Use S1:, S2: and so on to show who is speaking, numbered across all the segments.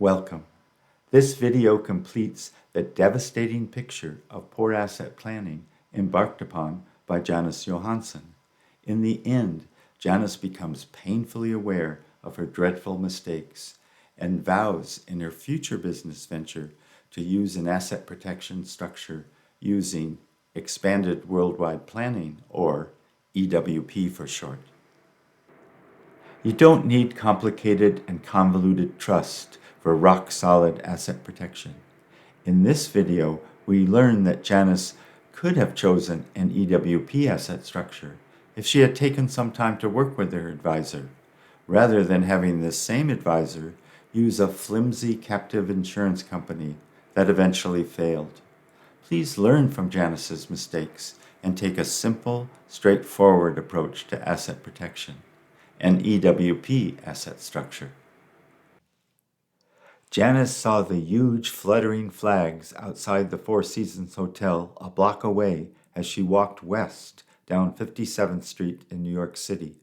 S1: Welcome. This video completes the devastating picture of poor asset planning embarked upon by Janice Johanson. In the end, Janice becomes painfully aware of her dreadful mistakes and vows in her future business venture to use an asset protection structure using expanded worldwide planning, or EWP for short. You don't need complicated and convoluted trust for rock-solid asset protection. In this video, we learn that Janice could have chosen an EWP asset structure if she had taken some time to work with her advisor, rather than having this same advisor use a flimsy captive insurance company that eventually failed. Please learn from Janice's mistakes and take a simple, straightforward approach to asset protection, an EWP asset structure. Janice saw the huge fluttering flags outside the Four Seasons Hotel a block away as she walked west down 57th Street in New York City.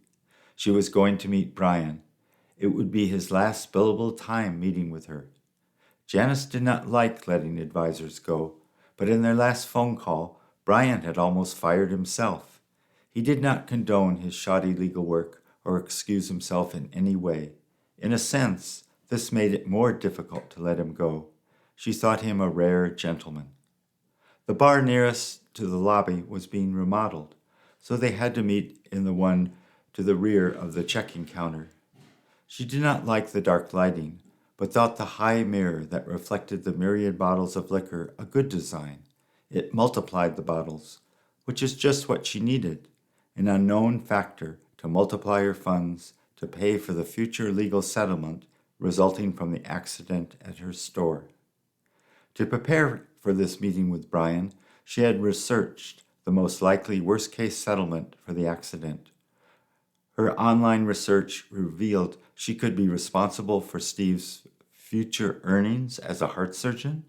S1: She was going to meet Brian. It would be his last billable time meeting with her. Janice did not like letting advisors go, but in their last phone call, Brian had almost fired himself. He did not condone his shoddy legal work or excuse himself in any way. In a sense, this made it more difficult to let him go. She thought him a rare gentleman. The bar nearest to the lobby was being remodeled, so they had to meet in the one to the rear of the checking counter. She did not like the dark lighting, but thought the high mirror that reflected the myriad bottles of liquor a good design. It multiplied the bottles, which is just what she needed, an unknown factor to multiply her funds to pay for the future legal settlement resulting from the accident at her store. To prepare for this meeting with Brian, she had researched the most likely worst-case settlement for the accident. Her online research revealed she could be responsible for Steve's future earnings as a heart surgeon,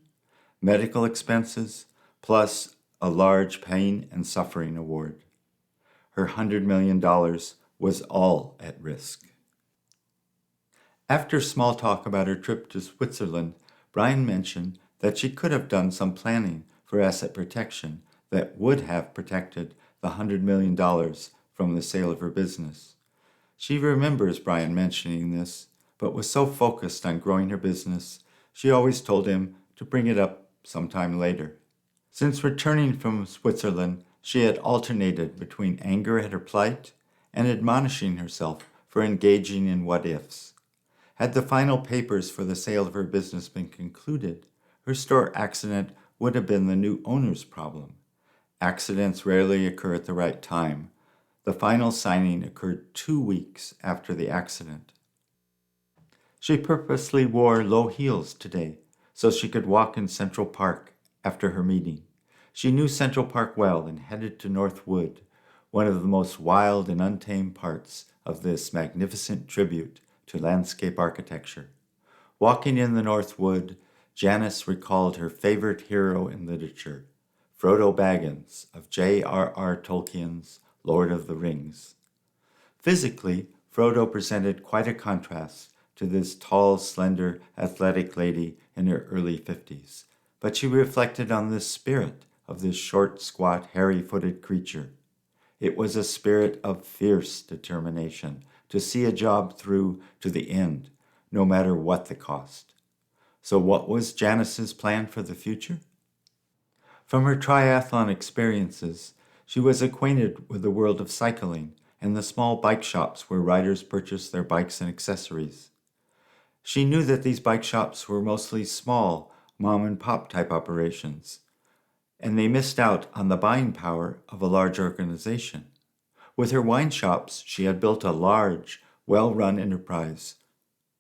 S1: medical expenses, plus a large pain and suffering award. Her $100 million was all at risk. After small talk about her trip to Switzerland, Brian mentioned that she could have done some planning for asset protection that would have protected the $100 million from the sale of her business. She remembers Brian mentioning this, but was so focused on growing her business, she always told him to bring it up sometime later. Since returning from Switzerland, she had alternated between anger at her plight and admonishing herself for engaging in what-ifs. Had the final papers for the sale of her business been concluded, her store accident would have been the new owner's problem. Accidents rarely occur at the right time. The final signing occurred 2 weeks after the accident. She purposely wore low heels today so she could walk in Central Park after her meeting. She knew Central Park well and headed to North Wood, one of the most wild and untamed parts of this magnificent tribute to landscape architecture. Walking in the North Wood, Janice recalled her favorite hero in literature, Frodo Baggins of J.R.R. Tolkien's Lord of the Rings. Physically, Frodo presented quite a contrast to this tall, slender, athletic lady in her early 50s, but she reflected on the spirit of this short, squat, hairy-footed creature. It was a spirit of fierce determination to see a job through to the end, no matter what the cost. So what was Janice's plan for the future? From her triathlon experiences, she was acquainted with the world of cycling and the small bike shops where riders purchased their bikes and accessories. She knew that these bike shops were mostly small, mom-and-pop type operations, and they missed out on the buying power of a large organization. With her wine shops, she had built a large, well-run enterprise.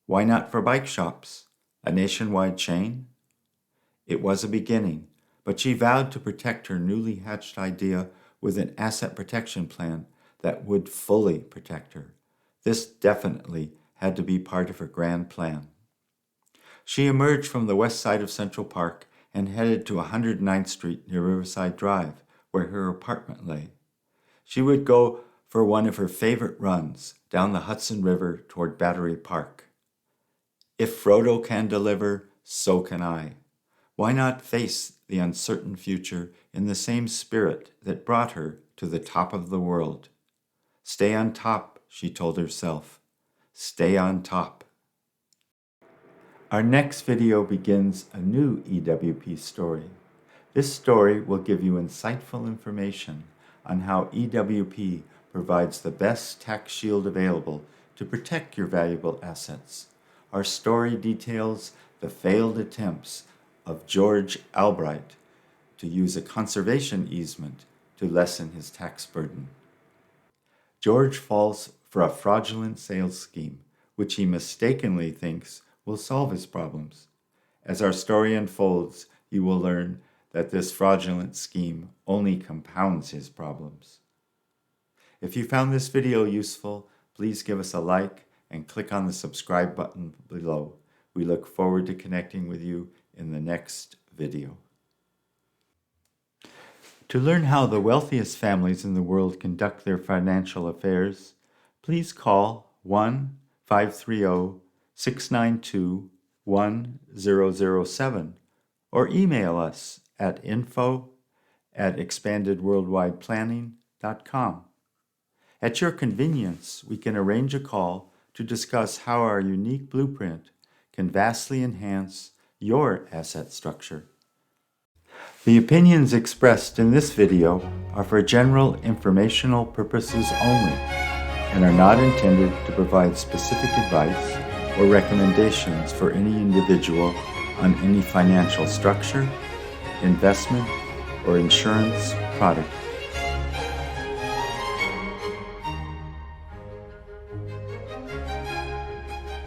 S1: Why not for bike shops? A nationwide chain? It was a beginning, but she vowed to protect her newly hatched idea with an asset protection plan that would fully protect her. This definitely had to be part of her grand plan. She emerged from the west side of Central Park and headed to 109th Street near Riverside Drive, where her apartment lay. She would go for one of her favorite runs down the Hudson River toward Battery Park. If Frodo can deliver, so can I. Why not face the uncertain future in the same spirit that brought her to the top of the world? Stay on top, she told herself. Stay on top. Our next video begins a new EWP story. This story will give you insightful information on how EWP provides the best tax shield available to protect your valuable assets. Our story details the failed attempts of George Albright to use a conservation easement to lessen his tax burden. George falls for a fraudulent sales scheme, which he mistakenly thinks will solve his problems. As our story unfolds, you will learn that this fraudulent scheme only compounds his problems. If you found this video useful, please give us a like and click on the subscribe button below. We look forward to connecting with you in the next video. To learn how the wealthiest families in the world conduct their financial affairs, please call 1-530-692-1007 or email us at info@expandedworldwideplanning.com. At your convenience, we can arrange a call to discuss how our unique blueprint can vastly enhance your asset structure. The opinions expressed in this video are for general informational purposes only and are not intended to provide specific advice or recommendations for any individual on any financial structure, investment, or insurance product.